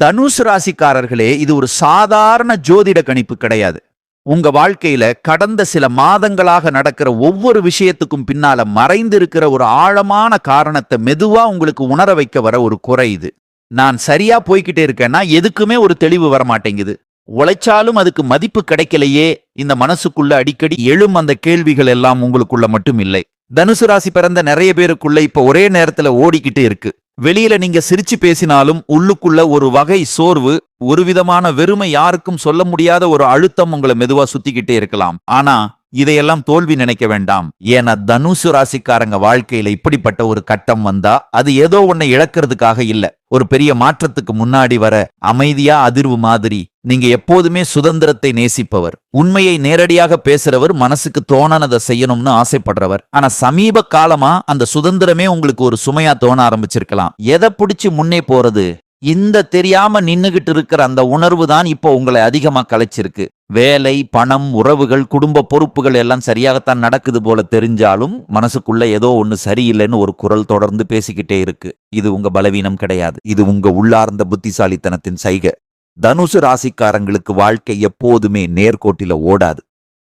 தனுசு ராசிக்காரர்களே, இது ஒரு சாதாரண ஜோதிட கணிப்பு கிடையாது. உங்க வாழ்க்கையில கடந்த சில மாதங்களாக நடக்கிற ஒவ்வொரு விஷயத்துக்கும் பின்னால மறைந்திருக்கிற ஒரு ஆழமான காரணத்தை மெதுவா உங்களுக்கு உணர வைக்க வர ஒரு குறை இது. நான் சரியா போய்கிட்டே இருக்கேன்னா எதுக்குமே ஒரு தெளிவு வர மாட்டேங்குது. உழைச்சாலும் அதுக்கு மதிப்பு கிடைக்கலையே. இந்த மனசுக்குள்ள அடிக்கடி எழும் அந்த கேள்விகள் எல்லாம் உங்களுக்குள்ள மட்டும் இல்லை. தனுசு ராசி பிறந்த நிறைய பேருக்குள்ள இப்ப ஒரே நேரத்துல ஓடிக்கிட்டு இருக்கு. வெளியில நீங்க சிரிச்சு பேசினாலும் உள்ளுக்குள்ள ஒரு வகை சோர்வு, ஒரு விதமான வெறுமை, யாருக்கும் சொல்ல முடியாத ஒரு அழுத்தம் உங்களை மெதுவா சுத்திக்கிட்டே இருக்கலாம். ஆனா இதையெல்லாம் தோல்வி நினைக்க வேண்டாம். ஏன்னா தனுசு ராசிக்காரங்க வாழ்க்கையில இப்படிப்பட்ட ஒரு கட்டம் வந்தா அது ஏதோ ஒன்னை இழக்கிறதுக்காக இல்ல, ஒரு பெரிய மாற்றத்துக்கு முன்னாடி வர அமைதியா அதிர்வு மாதிரி. நீங்க எப்போதுமே சுதந்திரத்தை நேசிப்பவர், உண்மையை நேரடியாக பேசுறவர், மனசுக்கு தோணனதை செய்யணும்னு ஆசைப்படுறவர். ஆனா சமீப காலமா அந்த சுதந்திரமே உங்களுக்கு ஒரு சுமையா தோண ஆரம்பிச்சிருக்கலாம். எதை பிடிச்சு முன்னே போறது, இந்த தெரியாம நின்னுகிட்டு இருக்கிற அந்த உணர்வு தான் இப்போ உங்களை அதிகமா கலைச்சிருக்கு. வேலை, பணம், உறவுகள், குடும்ப பொறுப்புகள் எல்லாம் சரியாகத்தான் நடக்குது போல தெரிஞ்சாலும் மனசுக்குள்ள ஏதோ ஒண்ணு சரியில்லைன்னு ஒரு குரல் தொடர்ந்து பேசிக்கிட்டே இருக்கு. இது உங்க பலவீனம் கிடையாது, இது உங்க உள்ளார்ந்த புத்திசாலித்தனத்தின் சைகை. தனுசு ராசிக்காரங்களுக்கு வாழ்க்கை எப்போதுமே நேர்கோட்டில ஓடாது.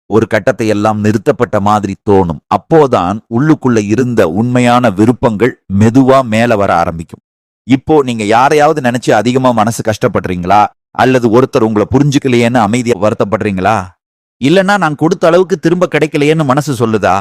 ஒரு கட்டத்தை எல்லாம் நிறுத்தப்பட்ட மாதிரி தோணும். அப்போதான் உள்ளுக்குள்ள இருந்த உண்மையான விருப்பங்கள் மெதுவா மேல வர ஆரம்பிக்கும். இப்போ நீங்க யாரையாவது நினைச்சு அதிகமா மனசு கஷ்டப்படுறீங்களா? அல்லது ஒருத்தர் உங்களை புரிஞ்சுக்கலையேன்னு அமைதியா வருத்தப்படுறீங்களா? இல்லைன்னா நான் கொடுத்த அளவுக்கு திரும்ப கிடைக்கலையேன்னு மனசு சொல்லுதா?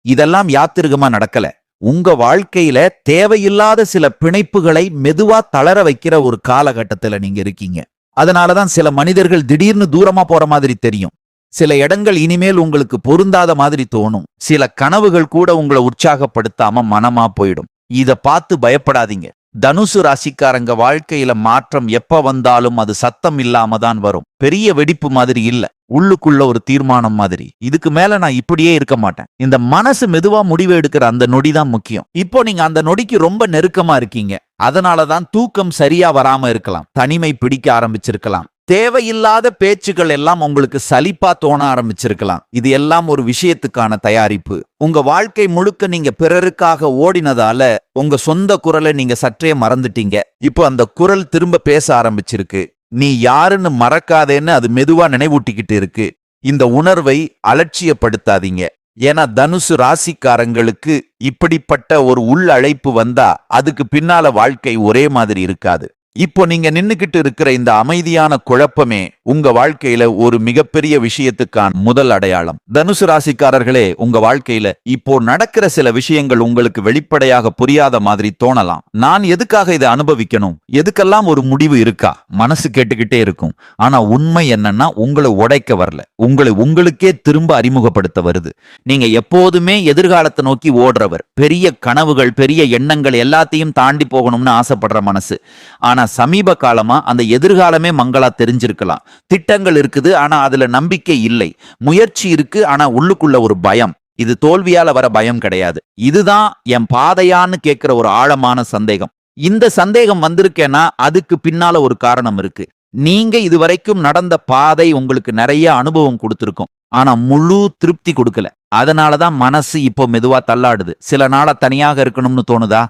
இதெல்லாம் யாத்திரிகமா நடக்கல. உங்க வாழ்க்கையில தேவையில்லாத சில பிணைப்புகளை மெதுவா தளர வைக்கிற ஒரு காலகட்டத்துல நீங்க இருக்கீங்க. அதனாலதான் சில மனிதர்கள் திடீர்னு தூரமா போற மாதிரி தெரியும். சில இடங்கள் இனிமேல் உங்களுக்கு பொருந்தாத மாதிரி தோணும். சில கனவுகள் கூட உங்களை உற்சாகப்படுத்தாம மனமா போயிடும். இத பார்த்து பயப்படாதீங்க. தனுசு ராசிக்காரங்க வாழ்க்கையில மாற்றம் எப்ப வந்தாலும் அது சத்தம் இல்லாம தான் வரும். பெரிய வெடிப்பு மாதிரி இல்ல, உள்ளுக்குள்ள ஒரு தீர்மானம் மாதிரி. இதுக்கு மேல நான் இப்படியே இருக்க மாட்டேன். இந்த மனசு மெதுவா முடிவு எடுக்கிற அந்த நொடி தான் முக்கியம். இப்போ நீங்க அந்த நொடிக்கு ரொம்ப நெருக்கமா இருக்கீங்க. அதனாலதான் தூக்கம் சரியா வராம இருக்கலாம், தனிமை பிடிக்க ஆரம்பிச்சிருக்கலாம், தேவையில்லாத பேச்சுகள் எல்லாம் உங்களுக்கு சலிப்பா தோண ஆரம்பிச்சிருக்கலாம். இது எல்லாம் ஒரு விஷயத்துக்கான தயாரிப்பு. உங்க வாழ்க்கை முழுக்க நீங்க பிறருக்காக ஓடினதால உங்க சொந்த குரலை நீங்க சற்றே மறந்துட்டீங்க. இப்போ அந்த குரல் திரும்ப பேச ஆரம்பிச்சிருக்கு. நீ யாருன்னு மறக்காதேன்னு அது மெதுவா நினைவூட்டிக்கிட்டு இருக்கு. இந்த உணர்வை அலட்சியப்படுத்தாதீங்க. ஏன்னா தனுசு ராசிக்காரங்களுக்கு இப்படிப்பட்ட ஒரு உள் அழைப்பு வந்தா அதுக்கு பின்னால வாழ்க்கை ஒரே மாதிரி இருக்காது. இப்போ நீங்க நின்னுகிட்டு இருக்கிற இந்த அமைதியான குழப்பமே உங்க வாழ்க்கையில ஒரு மிகப்பெரிய விஷயத்துக்கான முதல் அடையாளம். தனுசு ராசிக்காரர்களே, உங்க வாழ்க்கையில இப்போ நடக்கிற சில விஷயங்கள் உங்களுக்கு வெளிப்படையாக புரியாத மாதிரி தோணலாம். நான் எதுக்காக இதை அனுபவிக்கணும், எதுக்கெல்லாம் ஒரு முடிவு இருக்கா, மனசு கேட்டுக்கிட்டே இருக்கும். ஆனா உண்மை என்னன்னா, உங்களை உடைக்க வரல, உங்களை உங்களுக்கே திரும்ப அறிமுகப்படுத்த வருது. நீங்க எப்போதுமே எதிர்காலத்தை நோக்கி ஓடுறவர், பெரிய கனவுகள், பெரிய எண்ணங்கள் எல்லாத்தையும் தாண்டி போகணும்னு ஆசைப்படுற மனசு. ஆனா சமீப காலமா அந்த எதிர்காலமே மங்களா தெரிஞ்சிருக்கலாம். திட்டங்கள் இருக்குது, ஆனா அதுல நம்பிக்கை இல்லை. முயற்சி இருக்கு, ஆனா உள்ளுக்குள்ள ஒரு பயம். இது தோல்வியால வர பயம் கிடையாது. இதுதான் என் பாதையான்னு கேட்கிற ஒரு ஆழமான சந்தேகம். இந்த சந்தேகம் வந்திருக்கேன்னா அதுக்கு பின்னால ஒரு காரணம் இருக்கு. நீங்க இதுவரைக்கும் நடந்த பாதை உங்களுக்கு நிறைய அனுபவம் கொடுத்திருக்கும், ஆனா முழு திருப்தி கொடுக்கல. அதனாலதான் மனசு இப்போ மெதுவா தள்ளாடுது. சில நாளா தனியாக இருக்கணும்னு தோணுதா?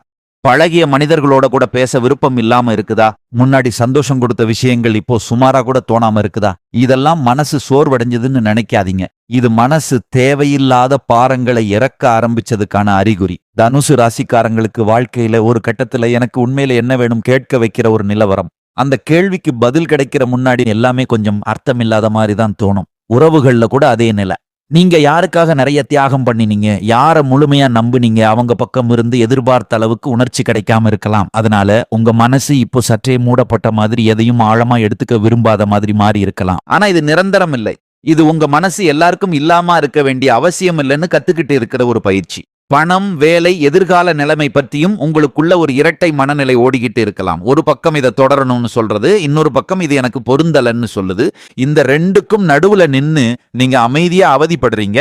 பழகிய மனிதர்களோட கூட பேச விருப்பம் இல்லாம இருக்குதா? முன்னாடி சந்தோஷம் கொடுத்த விஷயங்கள் இப்போ சுமாரா கூட தோணாம இருக்குதா? இதெல்லாம் மனசு சோர்வடைஞ்சதுன்னு நினைக்காதீங்க. இது மனசு தேவையில்லாத பாரங்களை இறக்க ஆரம்பிச்சதுக்கான அறிகுறி. தனுசு ராசிக்காரங்களுக்கு வாழ்க்கையில ஒரு கட்டத்துல எனக்கு உண்மையில என்ன வேணும் கேட்க வைக்கிற ஒரு நிலவரம். அந்த கேள்விக்கு பதில் கிடைக்கிற முன்னாடி எல்லாமே கொஞ்சம் அர்த்தமில்லாத மாதிரி தான் தோணும். உறவுகள்ல கூட அதே நிலை. நீங்க யாருக்காக நிறைய தியாகம் பண்ணினீங்க, யார முழுமையா நம்புனீங்க, அவங்க பக்கம் இருந்து எதிர்பார்த்த அளவுக்கு உணர்ச்சி கிடைக்காம இருக்கலாம். அதனால உங்க மனசு இப்போ சற்றே மூடப்பட்ட மாதிரி, எதையும் ஆழமா எடுத்துக்க விரும்பாத மாதிரி மாறி இருக்கலாம். ஆனா இது நிரந்தரம் இல்லை. இது உங்க மனசு எல்லாருக்கும் இல்லாம இருக்க வேண்டிய அவசியம் இல்லைன்னு கத்துக்கிட்டு இருக்கிற ஒரு பயிற்சி. பணம், வேலை, எதிர்கால நிலைமை பற்றியும் உங்களுக்குள்ள ஒரு இரட்டை மனநிலை ஓடிக்கிட்டு இருக்கலாம். ஒரு பக்கம் இதை தொடரணும்னு சொல்றது, இன்னொரு பக்கம் இது எனக்கு பொருந்தலன்னு சொல்லுது. இந்த ரெண்டுக்கும் நடுவுல நின்னு நீங்க அமைதியா அவதிப்படுறீங்க.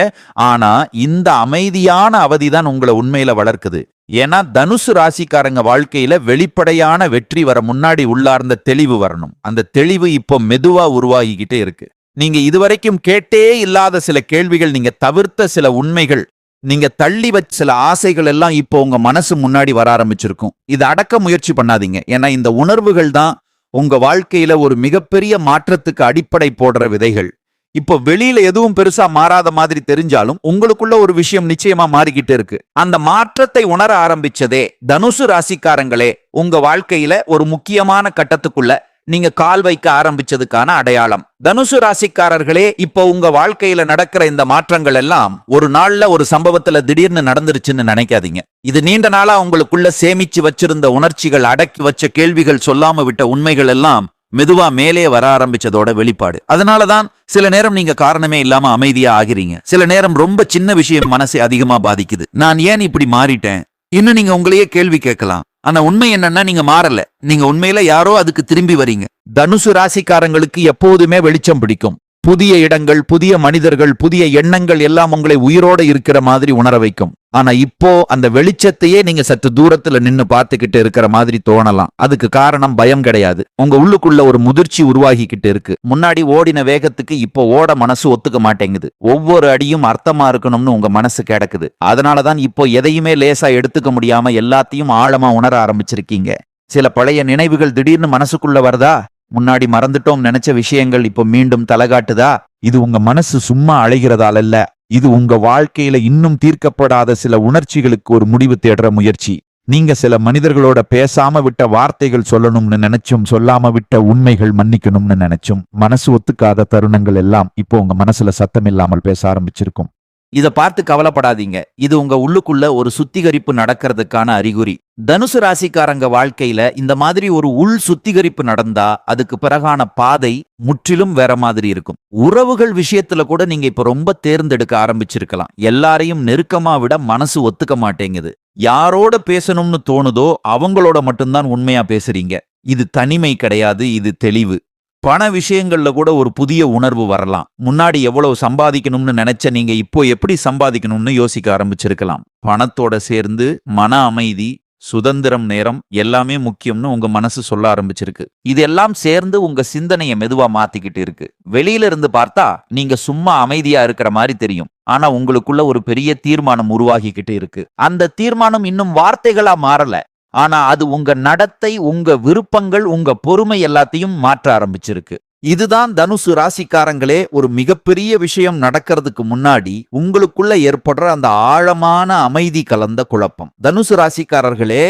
ஆனா இந்த அமைதியான அவதிதான் உங்களை உண்மையில வளர்க்குது. ஏன்னா தனுசு ராசிக்காரங்க வாழ்க்கையில வெளிப்படையான வெற்றி வர முன்னாடி உள்ளார்ந்த தெளிவு வரணும். அந்த தெளிவு இப்போ மெதுவா உருவாகிக்கிட்டே இருக்கு. நீங்க இதுவரைக்கும் கேட்டே இல்லாத சில கேள்விகள், நீங்க தவிர்த்த சில உண்மைகள், நீங்க தள்ளி வச்ச சில ஆசைகள் எல்லாம் இப்போ உங்க மனசு முன்னாடி வர ஆரம்பிச்சிருக்கும். இதை அடக்க முயற்சி பண்ணாதீங்க. ஏன்னா இந்த உணர்வுகள் தான் உங்க வாழ்க்கையில ஒரு மிகப்பெரிய மாற்றத்துக்கு அடிப்படை போடுற விதைகள். இப்போ வெளியில எதுவும் பெருசா மாறாத மாதிரி தெரிஞ்சாலும் உங்களுக்குள்ள ஒரு விஷயம் நிச்சயமா மாறிக்கிட்டு இருக்கு. அந்த மாற்றத்தை உணர ஆரம்பிச்சதே தனுசு ராசிக்காரங்களே உங்க வாழ்க்கையில ஒரு முக்கியமான கட்டத்துக்குள்ள நீங்க கால் வைக்க ஆரம்பிச்சதுக்கான அடையாளம். தனுசு ராசிக்காரர்களே, இப்போ உங்க வாழ்க்கையில நடக்கிற இந்த மாற்றங்கள் எல்லாம் ஒரு நாள்ல ஒரு சம்பவத்துல திடீர்னு நடந்துருச்சுன்னு நினைக்காதீங்க. இது நீண்ட நாளா உங்களுக்குள்ள சேமிச்சு வச்சிருந்த உணர்ச்சிகள், அடக்கி வச்ச கேள்விகள், சொல்லாம விட்ட உண்மைகள் எல்லாம் மெதுவா மேலே வர ஆரம்பிச்சதோட வெளிப்பாடு. அதனாலதான் சில நேரம் நீங்க காரணமே இல்லாம அமைதியா ஆகிறீங்க. சில நேரம் ரொம்ப சின்ன விஷயம் மனசை அதிகமா பாதிக்குது. நான் ஏன் இப்படி மாறிட்டேன்? இன்னும் நீங்க உங்களையே கேள்வி கேட்கலாம். ஆனா உண்மை என்னன்னா, நீங்க மாறல. நீங்க உண்மையில யாரோ அதுக்கு திரும்பி வரீங்க. தனுசு ராசிக்காரங்களுக்கு எப்போதுமே வெளிச்சம் பிடிக்கும். புதிய இடங்கள், புதிய மனிதர்கள், புதிய எண்ணங்கள் எல்லாம் உங்களை உயிரோட இருக்கிற மாதிரி உணர வைக்கும். ஆனா இப்போ அந்த வெளிச்சத்தையே நீங்க சற்று தூரத்துல நின்னு பார்த்துக்கிட்டு இருக்கிற மாதிரி தோணலாம். அதுக்கு காரணம் பயம் கிடையாது. உங்க உள்ளுக்குள்ள ஒரு முதிர்ச்சி உருவாகிக்கிட்டு இருக்கு. முன்னாடி ஓடின வேகத்துக்கு இப்போ ஓட மனசு ஒத்துக்க மாட்டேங்குது. ஒவ்வொரு அடியும் அர்த்தமா இருக்கணும்னு உங்க மனசு கிடக்குது. அதனாலதான் இப்போ எதையுமே லேசா எடுத்துக்க முடியாம எல்லாத்தையும் ஆழமா உணர ஆரம்பிச்சிருக்கீங்க. சில பழைய நினைவுகள் திடீர்னு மனசுக்குள்ள வருதா? முன்னாடி மறந்துட்டோம் நினைச்ச விஷயங்கள் இப்போ மீண்டும் தலகாட்டுதா? இது உங்க மனசு சும்மா அழைகிறதால அல்ல. இது உங்க வாழ்க்கையில இன்னும் தீர்க்கப்படாத சில உணர்ச்சிகளுக்கு ஒரு முடிவு தேடுற முயற்சி. நீங்க சில மனிதர்களோட பேசாம விட்ட வார்த்தைகள் சொல்லணும்னு நினைச்சும், சொல்லாம விட்ட உண்மைகள் மன்னிக்கணும்னு நினைச்சும் மனசு ஒத்துக்காத தருணங்கள் எல்லாம் இப்போ உங்க மனசுல சத்தம் இல்லாமல் பேச ஆரம்பிச்சிருக்கும். இத பார்த்து கவலைப்படாதீங்க. இது உங்க உள்ளுக்குள்ள ஒரு சுத்திகரிப்பு நடக்கிறதுக்கான அறிகுறி. தனுசு ராசிக்காரங்க வாழ்க்கையில இந்த மாதிரி ஒரு உள் சுத்திகரிப்பு நடந்தா அதுக்கு பிறகான பாதை முற்றிலும் வேற மாதிரி இருக்கும். உறவுகள் விஷயத்துல கூட நீங்க இப்ப ரொம்ப தேர்ந்தெடுக்க ஆரம்பிச்சிருக்கலாம். எல்லாரையும் நெருக்கமா விட மனசு ஒத்துக்க மாட்டேங்குது. யாரோட பேசணும்னு தோணுதோ அவங்களோட மட்டும்தான் உண்மையா பேசுறீங்க. இது தனிமை கிடையாது, இது தெளிவு. பண விஷயங்கள்ல கூட ஒரு புதிய உணர்வு வரலாம். முன்னாடி எவ்வளவு சம்பாதிக்கணும்னு நினைச்ச நீங்க இப்போ எப்படி சம்பாதிக்கணும்னு யோசிக்க ஆரம்பிச்சிருக்கலாம். பணத்தோட சேர்ந்து மன அமைதி, சுதந்திரம், நேரம் எல்லாமே முக்கியம்னு உங்க மனசு சொல்ல ஆரம்பிச்சிருக்கு. இதெல்லாம் சேர்ந்து உங்க சிந்தனையை மெதுவா மாத்திக்கிட்டு இருக்கு. வெளியில இருந்து பார்த்தா நீங்க சும்மா அமைதியா இருக்கிற மாதிரி தெரியும். ஆனா உங்களுக்குள்ள ஒரு பெரிய தீர்மானம் உருவாகிக்கிட்டு இருக்கு. அந்த தீர்மானம் இன்னும் வார்த்தைகளா மாறல. ஆனா அது உங்க நடத்தை, உங்க விருப்பங்கள், உங்க பொறுமை எல்லாத்தையும் மாற்ற ஆரம்பிச்சிருக்கு. இதுதான் தனுசு ராசிக்காரங்களே, ஒரு மிகப்பெரிய விஷயம் நடக்கிறதுக்கு முன்னாடி உங்களுக்குள்ள ஏற்படுற அந்த ஆழமான அமைதி கலந்த குழப்பம். தனுசு ராசிக்காரர்களே,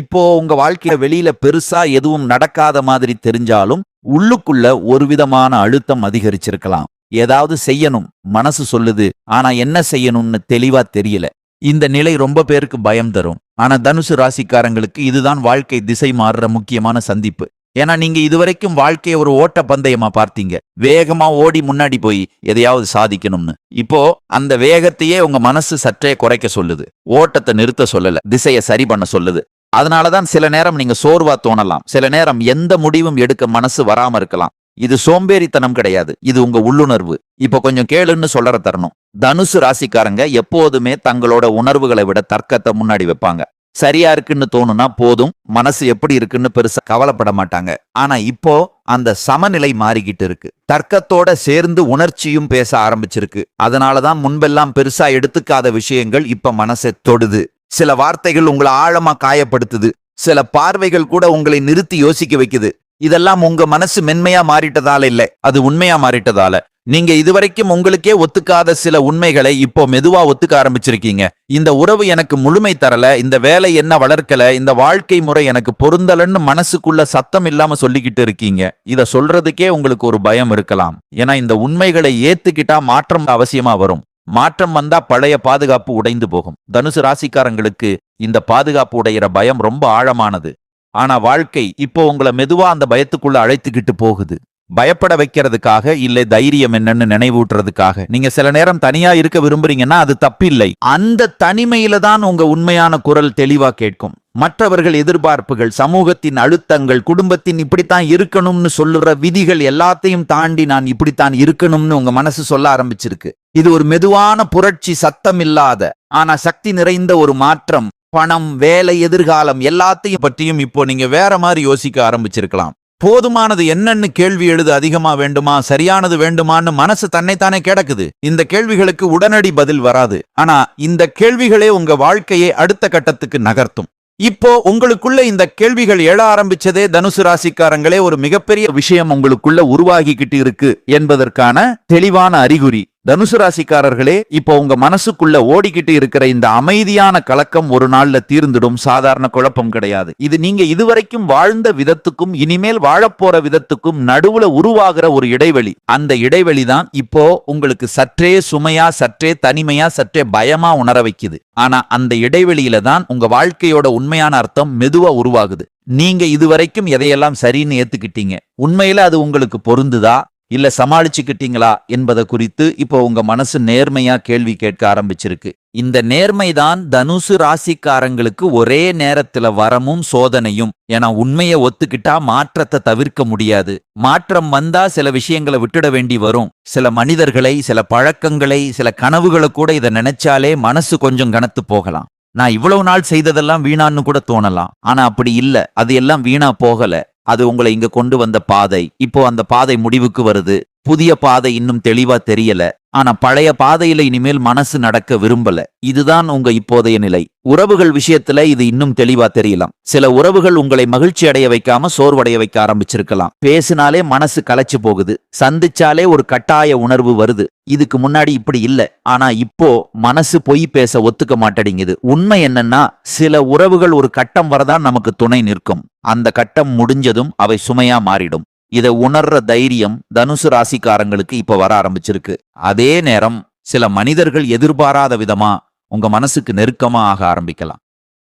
இப்போ உங்க வாழ்க்கையில வெளியில பெருசா எதுவும் நடக்காத மாதிரி தெரிஞ்சாலும் உள்ளுக்குள்ள ஒரு விதமான அழுத்தம் அதிகரிச்சிருக்கலாம். ஏதாவது செய்யணும் மனசு சொல்லுது, ஆனா என்ன செய்யணும்னு தெளிவா தெரியல. இந்த நிலை ரொம்ப பேருக்கு பயம் தரும். ஆனா தனுசு ராசிக்காரங்களுக்கு இதுதான் வாழ்க்கை திசை மாறுற முக்கியமான சந்திப்பு. ஏன்னா நீங்க இதுவரைக்கும் வாழ்க்கையை ஒரு ஓட்ட பந்தயமா பார்த்தீங்க. வேகமா ஓடி முன்னாடி போய் எதையாவது சாதிக்கணும்னு. இப்போ அந்த வேகத்தையே உங்க மனசு சற்றே குறைக்க சொல்லுது. ஓட்டத்தை நிறுத்த சொல்லல, திசையை சரி பண்ண சொல்லுது. அதனாலதான் சில நேரம் நீங்க சோர்வா தோணலாம். சில நேரம் எந்த முடிவும் எடுக்க மனசு வராம இருக்கலாம். இது சோம்பேறித்தனம் கிடையாது, இது உங்க உள்ளுணர்வு. இப்ப கொஞ்சம் கேளுன்னு சொல்லற தரணும். தனுசு ராசிக்காரங்க எப்போதுமே தங்களோட உணர்வுகளை விட தர்க்கத்தை முன்னாடி வைப்பாங்க. சரியா இருக்குன்னு தோணுனா போதும், மனசு எப்படி இருக்குன்னு பெருசா கவலைப்பட மாட்டாங்க. ஆனா இப்போ அந்த சமநிலை மாறிக்கிட்டு இருக்கு. தர்க்கத்தோட சேர்ந்து உணர்ச்சியும் பேச ஆரம்பிச்சிருக்கு. அதனாலதான் முன்பெல்லாம் பெருசா எடுத்துக்காத விஷயங்கள் இப்ப மனசை தொடுது. சில வார்த்தைகள் உங்களை ஆழமா காயப்படுத்துது. சில பார்வைகள் கூட உங்களை நிறுத்தி யோசிக்க வைக்குது. இதெல்லாம் உங்க மனசு மென்மையா மாறிட்டதால இல்ல, அது உண்மையா மாறிட்டதால. நீங்க இதுவரைக்கும் உங்களுக்கே ஒத்துக்காத சில உண்மைகளை இப்போ மெதுவா ஒத்துக்க ஆரம்பிச்சிருக்கீங்க. இந்த உறவு எனக்கு முழுமை தரல, இந்த வேலை என்ன வளர்க்கல, இந்த வாழ்க்கை முறை எனக்கு பொருந்தலன்னு மனசுக்குள்ள சத்தம் இல்லாம சொல்லிக்கிட்டு இருக்கீங்க. இத சொல்றதுக்கே உங்களுக்கு ஒரு பயம் இருக்கலாம். ஏன்னா இந்த உண்மைகளை ஏத்துக்கிட்டா மாற்றம் அவசியமா வரும். மாற்றம் வந்தா பழைய பாதுகாப்பு உடைந்து போகும். தனுசு ராசிக்காரங்களுக்கு இந்த பாதுகாப்பு உடையிற பயம் ரொம்ப ஆழமானது. ஆனா வாழ்க்கை இப்போ உங்களை மெதுவா அந்த பயத்துக்குள்ள அழைத்துக்கிட்டு போகுது. பயப்பட வைக்கிறதுக்காக, இல்ல தைரியம் என்னன்னு நினைவூட்டுறதுக்காக. நீங்க சில நேரம் தனியா இருக்க விரும்புறீங்கன்னா அது தப்பில்லை. அந்த தனிமையில தான் உங்க உண்மையான குரல் தெளிவா கேட்கும். மற்றவர்கள் எதிர்பார்ப்புகள், சமூகத்தின் அழுத்தங்கள், குடும்பத்தின் இப்படித்தான் இருக்கணும்னு சொல்லுற விதிகள் எல்லாத்தையும் தாண்டி நான் இப்படித்தான் இருக்கணும்னு உங்க மனசு சொல்ல ஆரம்பிச்சிருக்கு. இது ஒரு மெதுவான புரட்சி, சத்தம் இல்லாத ஆனா சக்தி நிறைந்த ஒரு மாற்றம். பணம், வேலை, எதிர்காலம் எல்லாத்தையும் பற்றியும் இப்போ நீங்க வேற மாதிரி யோசிக்க ஆரம்பிச்சிருக்கலாம். போதுமானது என்னன்னு கேள்வி எழுது அதிகமா வேண்டுமா, சரியானது வேண்டுமான்னு மனசு தன்னைத்தானே கிடக்குது. இந்த கேள்விகளுக்கு உடனடி பதில் வராது. ஆனா இந்த கேள்விகளே உங்க வாழ்க்கையை அடுத்த கட்டத்துக்கு நகர்த்தும். இப்போ உங்களுக்குள்ள இந்த கேள்விகள் எழ ஆரம்பிச்சதே தனுசு ராசிக்காரங்களே ஒரு மிகப்பெரிய விஷயம் உங்களுக்குள்ள உருவாகிக்கிட்டு இருக்கு என்பதற்கான தெளிவான அறிகுறி. தனுசு ராசிக்காரர்களே, இப்போ உங்க மனசுக்குள்ள ஓடிக்கிட்டு இருக்கிற இந்த அமைதியான கலக்கம் ஒரு நாள்ல தீர்ந்துடும். சாதாரண குழப்பம் கிடையாது. இது நீங்க இதுவரைக்கும் வாழ்ந்த விதத்துக்கும் இனிமேல் வாழப்போற விதத்துக்கும் நடுவுல உருவாகிற ஒரு இடைவெளி. அந்த இடைவெளி தான் இப்போ உங்களுக்கு சற்றே சுமையா, சற்றே தனிமையா, சற்றே பயமா உணர வைக்குது. ஆனா அந்த இடைவெளியில தான் உங்க வாழ்க்கையோட உண்மையான அர்த்தம் மெதுவா உருவாகுது. நீங்க இதுவரைக்கும் எதையெல்லாம் சரின்னு ஏத்துக்கிட்டீங்க, உண்மையில அது உங்களுக்கு பொருந்துதா இல்ல சமாளிச்சுக்கிட்டீங்களா என்பதை குறித்து இப்போ உங்க மனசு நேர்மையா கேள்வி கேட்க ஆரம்பிச்சிருக்கு. இந்த நேர்மைதான் தனுசு ராசிக்காரங்களுக்கு ஒரே நேரத்துல வரமும் சோதனையும். ஏன்னா உண்மையை ஒத்துக்கிட்டா மாற்றத்தை தவிர்க்க முடியாது. மாற்றம் வந்தா சில விஷயங்களை விட்டுட வேண்டி வரும். சில மனிதர்களை, சில பழக்கங்களை, சில கனவுகளை கூட இதை நினைச்சாலே மனசு கொஞ்சம் கனத்து போகலாம். நான் இவ்வளவு நாள் செய்ததெல்லாம் வீணான்னு கூட தோணலாம். ஆனா அப்படி இல்ல, அது எல்லாம் வீணா போகல. அது உங்களை இங்க கொண்டு வந்த பாதை. இப்போ அந்த பாதை முடிவுக்கு வருது. புதிய பாதை இன்னும் தெளிவா தெரியல. ஆனா பழைய பாதையில இனிமேல் மனசு நடக்க விரும்பல. இதுதான் உங்க இப்போதைய நிலை. உறவுகள் விஷயத்துல இது இன்னும் தெளிவா தெரியலாம். சில உறவுகள் உங்களை மகிழ்ச்சி அடைய வைக்காம சோர்வடைய வைக்க ஆரம்பிச்சிருக்கலாம். பேசினாலே மனசு கலைச்சு போகுது. சந்திச்சாலே ஒரு கட்டாய உணர்வு வருது. இதுக்கு முன்னாடி இப்படி இல்ல. ஆனா இப்போ மனசு பொய் பேச ஒத்துக்க மாட்டேங்குது. உண்மை என்னன்னா, சில உறவுகள் ஒரு கட்டம் வரதான் நமக்கு துணை நிற்கும். அந்த கட்டம் முடிஞ்சதும் அவை சுமையா மாறிடும். இதை உணர்ற தைரியம் தனுசு ராசிக்காரங்களுக்கு இப்ப வர ஆரம்பிச்சிருக்கு. அதே நேரம் சில மனிதர்கள் எதிர்பாராத விதமா உங்க மனசுக்கு நெருக்கமா ஆக ஆரம்பிக்கலாம்.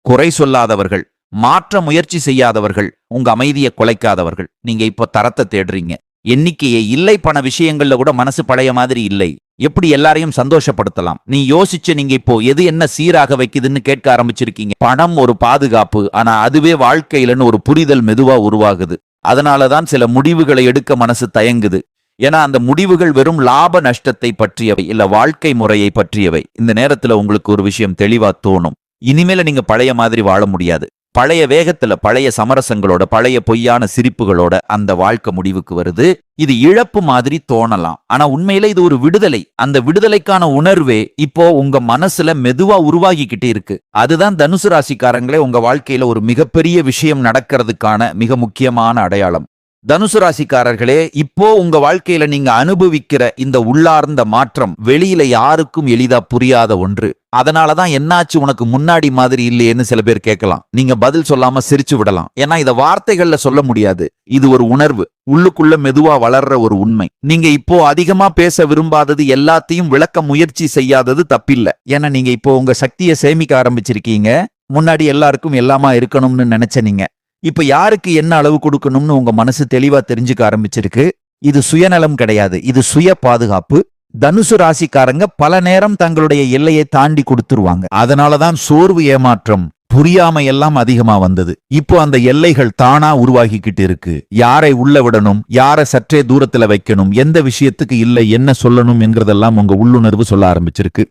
குறை சொல்லாதவர்கள், மாற்ற முயற்சி செய்யாதவர்கள், உங்க அமைதியை குலைக்காதவர்கள். நீங்க இப்போ தரத்தை தேடுறீங்க, எண்ணிக்கையை. இல்லை, பண விஷயங்கள்ல கூட மனசு பழைய மாதிரி இல்லை. எப்படி எல்லாரையும் சந்தோஷப்படுத்தலாம் நீ யோசிச்சு நீங்க இப்போ எது என்ன சீராக வைக்குதுன்னு கேட்க ஆரம்பிச்சிருக்கீங்க. பணம் ஒரு பாதுகாப்பு, ஆனா அதுவே வாழ்க்கையிலன்னு ஒரு புரிதல் மெதுவா உருவாகுது. அதனாலதான் சில முடிவுகளை எடுக்க மனசு தயங்குது. ஏன்னா அந்த முடிவுகள் வெறும் லாப நஷ்டத்தை பற்றியவை இல்ல வாழ்க்கை முறையை பற்றியவை. இந்த நேரத்துல உங்களுக்கு ஒரு விஷயம் தெளிவா தோணும். இனிமேல நீங்க பழைய மாதிரி வாழ முடியாது. பழைய வேகத்துல, பழைய சமரசங்களோட, பழைய பொய்யான சிரிப்புகளோட அந்த வாழ்க்கை முடிவுக்கு வருது. இது இழப்பு மாதிரி தோணலாம். ஆனா உண்மையில இது ஒரு விடுதலை. அந்த விடுதலைக்கான உணர்வே இப்போ உங்க மனசுல மெதுவா உருவாகிக்கிட்டே இருக்கு. அதுதான் தனுசு ராசிக்காரங்களே உங்க வாழ்க்கையில ஒரு மிகப்பெரிய விஷயம் நடக்கிறதுக்கான மிக முக்கியமான அடையாளம். தனுசு ராசிக்காரர்களே, இப்போ உங்க வாழ்க்கையில நீங்க அனுபவிக்கிற இந்த உள்ளார்ந்த மாற்றம் வெளியில யாருக்கும் எளிதா புரியாத ஒன்று. அதனாலதான் என்னாச்சு உனக்கு முன்னாடி மாதிரி இல்லையேன்னு சில பேர் கேட்கலாம். நீங்க பதில் சொல்லாம சிரிச்சு விடலாம். ஏன்னா இத வார்த்தைகள்ல சொல்ல முடியாது. இது ஒரு உணர்வு, உள்ளுக்குள்ள மெதுவா வளர்ற ஒரு உண்மை. நீங்க இப்போ அதிகமா பேச விரும்பாதது, எல்லாத்தையும் விளக்க முயற்சி செய்யாதது தப்பில்லை. ஏன்னா நீங்க இப்போ உங்க சக்தியை சேமிக்க ஆரம்பிச்சிருக்கீங்க. முன்னாடி எல்லாருக்கும் எல்லாமா இருக்கணும்னு நினைச்ச நீங்க இப்ப யாருக்கு என்ன அளவு கொடுக்கணும்னு உங்க மனசு தெளிவா தெரிஞ்சுக்க ஆரம்பிச்சிருக்கு. இது சுயநலம் கிடையாது, இது சுய பாதுகாப்பு. தனுசு ராசிக்காரங்க பல நேரம் தங்களுடைய எல்லையை தாண்டி கொடுத்துருவாங்க. அதனாலதான் சோர்வு, ஏமாற்றம், புரியாமை எல்லாம் அதிகமா வந்தது. இப்போ அந்த எல்லைகள் தானா உருவாகிக்கிட்டு இருக்கு. யாரை உள்ள விடணும், யாரை சற்றே தூரத்துல வைக்கணும், எந்த விஷயத்துக்கு இல்லை என்ன சொல்லணும் என்கிறதெல்லாம் உங்க உள்ளுணர்வு சொல்ல ஆரம்பிச்சிருக்கு.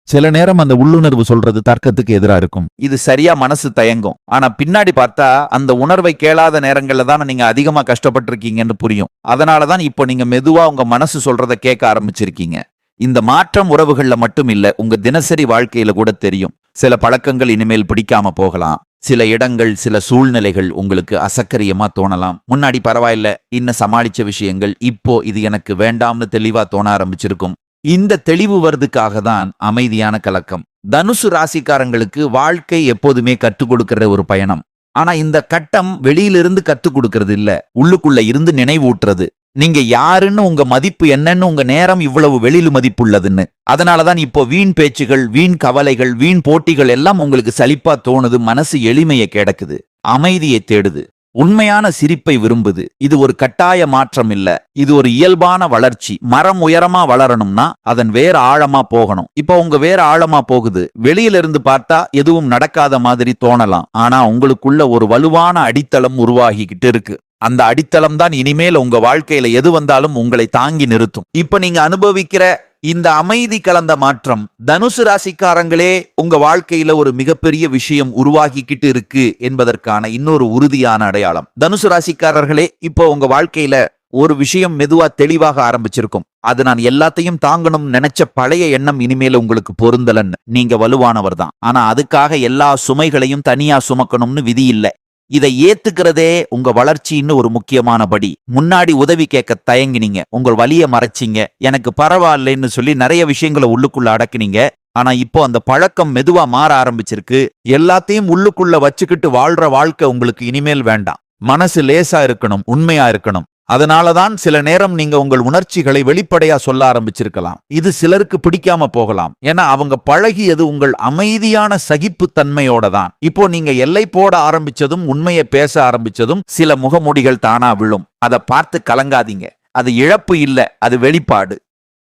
சில நேரம் அந்த உள்ளுணர்வு சொல்றது தர்க்கத்துக்கு எதிரா இருக்கும். இது சரியா மனசு தயங்கும். ஆனா பின்னாடி பார்த்தா அந்த உணர்வை கேளாத நேரங்கள்ல தான் நீங்க அதிகமா கஷ்டப்பட்டிருக்கீங்கன்னு புரியும். அதனாலதான் இப்போ நீங்க மெதுவா உங்க மனசு சொல்றதை கேட்க ஆரம்பிச்சிருக்கீங்க. இந்த மாற்றம் உறவுகள்ல மட்டும் இல்ல, உங்க தினசரி வாழ்க்கையில கூட தெரியும். சில பழக்கங்கள் இனிமேல் பிடிக்காம போகலாம். சில இடங்கள், சில சூழ்நிலைகள் உங்களுக்கு அசக்கரியமா தோணலாம். முன்னாடி பரவாயில்ல, இன்னும் சமாளிச்ச விஷயங்கள் இப்போ இது எனக்கு வேண்டாம்னு தெளிவா தோண ஆரம்பிச்சிருக்கும். இந்த தெளிவு வர்றதுக்காக தான் அமைதியான கலக்கம். தனுசு ராசிக்காரங்களுக்கு வாழ்க்கை எப்போதுமே கற்றுக் கொடுக்கிற ஒரு பயணம். ஆனா இந்த கட்டம் வெளியிலிருந்து கற்றுக் கொடுக்கறது இல்ல, உள்ளுக்குள்ள இருந்து நினைவூட்டுறது. நீங்க யாருன்னு, உங்க மதிப்பு என்னன்னு, உங்க நேரம் இவ்வளவு வெளியில மதிப்புள்ளதுன்னு. அதனாலதான் இப்போ வீண் பேச்சுகள், வீண் கவலைகள், வீண் போட்டிகள் எல்லாம் உங்களுக்கு சலிப்பா தோணுது. மனசு எளிமையை கிடக்குது, அமைதியை தேடுது, உண்மையான சிரிப்பை விரும்புது. இது ஒரு கட்டாய மாற்றம் இல்ல, இது ஒரு இயல்பான வளர்ச்சி. மரம் உயரமா வளரணும்னா அதன் வேர் ஆழமா போகணும். இப்போ உங்க வேர் ஆழமா போகுது. வெளியில இருந்து பார்த்தா எதுவும் நடக்காத மாதிரி தோணலாம். ஆனா உங்களுக்குள்ள ஒரு வலுவான அடித்தளம் உருவாகிக்கிட்டு இருக்கு. அந்த அடித்தளம் தான் இனிமேல் உங்க வாழ்க்கையில எது வந்தாலும் உங்களை தாங்கி நிறுத்தும். இப்ப நீங்க அனுபவிக்கிற இந்த அமைதி கலந்த மாற்றம் தனுசு ராசிக்காரங்களே உங்க வாழ்க்கையில ஒரு மிகப்பெரிய விஷயம் உருவாகிக்கிட்டு இருக்கு என்பதற்கான இன்னொரு உறுதியான அடையாளம். தனுசு ராசிக்காரர்களே, இப்போ உங்க வாழ்க்கையில ஒரு விஷயம் மெதுவா தெளிவாக ஆரம்பிச்சிருக்கும். அது நான் எல்லாத்தையும் தாங்கணும் நினைச்ச பழைய எண்ணம் இனிமேல உங்களுக்கு பொருந்தலன்னு. நீங்க வலுவானவர் தான். ஆனா அதுக்காக எல்லா சுமைகளையும் தனியா சுமக்கணும்னு விதி இல்ல. இதை ஏத்துக்கிறதே உங்க வளர்ச்சின்னு ஒரு முக்கியமான படி. முன்னாடி உதவி கேட்க தயங்கினீங்க, உங்கள் வலிய மறைச்சிங்க, எனக்கு பரவாயில்லைன்னு சொல்லி நிறைய விஷயங்களை உள்ளுக்குள்ள அடக்குனீங்க. ஆனா இப்போ அந்த பழக்கம் மெதுவா மாற ஆரம்பிச்சிருக்கு. எல்லாத்தையும் உள்ளுக்குள்ள வச்சுக்கிட்டு வாழ்ற வாழ்க்கை உங்களுக்கு இனிமேல் வேண்டாம். மனசு லேசா இருக்கணும், உண்மையா இருக்கணும். அதனாலதான் சில நேரம் நீங்க உங்கள் உணர்ச்சிகளை வெளிப்படையா சொல்ல ஆரம்பிச்சிருக்கலாம். இது சிலருக்கு பிடிக்காம போகலாம். ஏன்னா அவங்க பழகியது உங்கள் அமைதியான சகிப்பு தன்மையோட தான். இப்போ நீங்க எல்லை போட ஆரம்பிச்சதும், உண்மையை பேச ஆரம்பிச்சதும் சில முகமூடிகள் தானா விழும். அதை பார்த்து கலங்காதீங்க. அது இழப்பு இல்ல, அது வெளிப்பாடு.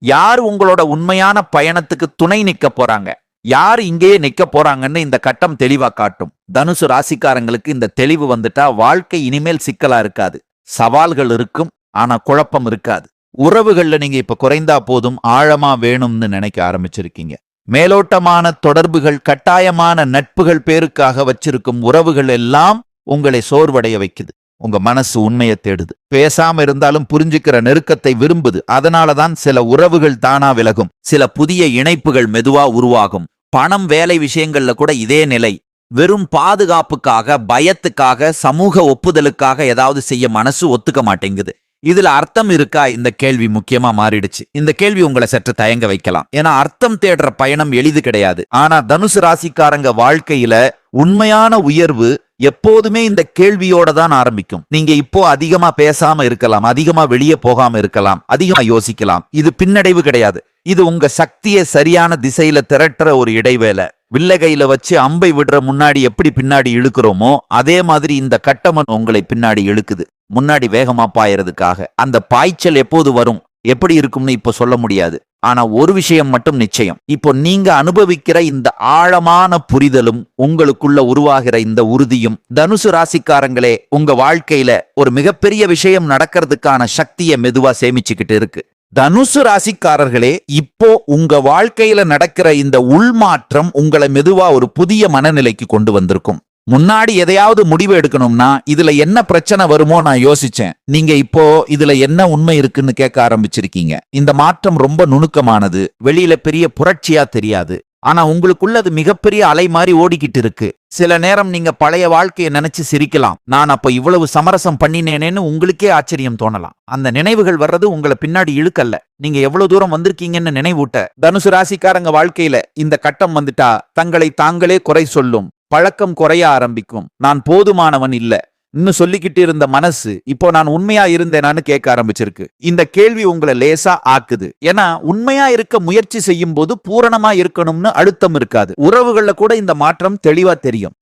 யார் உங்களோட உண்மையான பயணத்துக்கு துணை நிக்க போறாங்க, யார் இங்கேயே நிக்க போறாங்கன்னு இந்த கட்டம் தெளிவா காட்டும். தனுசு ராசிக்காரங்களுக்கு இந்த தெளிவு வந்துட்டா வாழ்க்கை இனிமேல் சிக்கலா இருக்காது. சவால்கள் இருக்கும், ஆனா குழப்பம் இருக்காது. உறவுகள்ல நீங்க இப்ப குறைந்தா போதும், ஆழமா வேணும்னு நினைக்க ஆரம்பிச்சிருக்கீங்க. மேலோட்டமான தொடர்புகள், கட்டாயமான நட்புகள் பேருக்காக வச்சிருக்கும் உறவுகள் எல்லாம் உங்களை சோர்வடைய வைக்குது. உங்க மனசு உண்மையை தேடுது. பேசாம இருந்தாலும் புரிஞ்சுக்கிற நெருக்கத்தை விரும்புது. அதனாலதான் சில உறவுகள் தானா விலகும், சில புதிய இணைப்புகள் மெதுவா உருவாகும். பணம், வேலை விஷயங்கள்ல கூட இதே நிலை. வெறும் பாதுகாப்புக்காக, பயத்துக்காக, சமூக ஒப்புதலுக்காக ஏதாவது செய்ய மனசு ஒத்துக்க மாட்டேங்குது. இதுல அர்த்தம் இருக்கா? இந்த கேள்வி முக்கியமா மாறிடுச்சு. இந்த கேள்வி உங்களை சற்று தயங்க வைக்கலாம். ஏன்னா அர்த்தம் தேடுற பயணம் எளிது கிடையாது. ஆனா தனுசு ராசிக்காரங்க வாழ்க்கையில உண்மையான உயர்வு எப்போதுமே இந்த கேள்வியோட தான் ஆரம்பிக்கும். நீங்க இப்போ அதிகமா பேசாம இருக்கலாம், அதிகமா வெளியே போகாம இருக்கலாம், அதிகமா யோசிக்கலாம். இது பின்னடைவு கிடையாது. இது உங்க சக்தியை சரியான திசையில திரட்டுற ஒரு இடைவேளை. வில்லகையில வச்சு அம்பை விடுற முன்னாடி எப்படி பின்னாடி இழுக்கிறோமோ அதே மாதிரி இந்த கட்டமன் உங்களை பின்னாடி இழுக்குது, முன்னாடி வேகமா பாயறதுக்காக. அந்த பாய்ச்சல் எப்போது வரும், எப்படி இருக்கும்னு இப்போ சொல்ல முடியாது. ஆனா ஒரு விஷயம் மட்டும் நிச்சயம், இப்போ நீங்க அனுபவிக்கிற இந்த ஆழமான புரிதலும், உங்களுக்குள்ள உருவாகிற இந்த உறுதியும், தனுசு ராசிக்காரங்களே, உங்க வாழ்க்கையில ஒரு மிகப்பெரிய விஷயம் நடக்கிறதுக்கான சக்தியை மெதுவா சேமிச்சுக்கிட்டு இருக்கு. தனுசு ராசிக்காரர்களே, இப்போ உங்க வாழ்க்கையில நடக்கிற இந்த உள்மாற்றம் உங்களை மெதுவா ஒரு புதிய மனநிலைக்கு கொண்டு வந்திருக்கும். முன்னாடி எதையாவது முடிவு எடுக்கணும்னா இதுல என்ன பிரச்சனை வருமோ நான் யோசிச்சேன். நீங்க இப்போ இதுல என்ன உண்மை இருக்குன்னு கேட்க ஆரம்பிச்சிருக்கீங்க. இந்த மாற்றம் ரொம்ப நுணுக்கமானது. வெளியில பெரிய புரட்சியா தெரியாது. ஆனா உங்களுக்குள்ள அது மிகப்பெரிய அலை மாதிரி ஓடிக்கிட்டு இருக்கு. சில நேரம் நீங்க பழைய வாழ்க்கையை நினைச்சு சிரிக்கலாம். நான் அப்ப இவ்வளவு சமரசம் பண்ணினேனேன்னு உங்களுக்கே ஆச்சரியம் தோணலாம். அந்த நினைவுகள் வர்றது உங்களை பின்னாடி இழுக்கல்ல, நீங்க எவ்வளவு தூரம் வந்திருக்கீங்கன்னு நினைவூட்ட. தனுசு ராசிக்காரங்க வாழ்க்கையில இந்த கட்டம் வந்துட்டா தங்களை தாங்களே குறை சொல்லும் பழக்கம் குறைய ஆரம்பிக்கும். நான் போதுமானவன் இல்ல இன்னும் சொல்லிக்கிட்டு இருந்த மனசு இப்போ நான் உண்மையா இருந்தேனான்னு கேட்க ஆரம்பிச்சிருக்கு. இந்த கேள்வி உங்களை லேசா ஆக்குது. ஏன்னா உண்மையா இருக்க முயற்சி செய்யும் போது பூரணமா இருக்கணும்னு அழுத்தம் இருக்காது. உறவுகள்ல கூட இந்த மாற்றம் தெளிவா தெரியும்.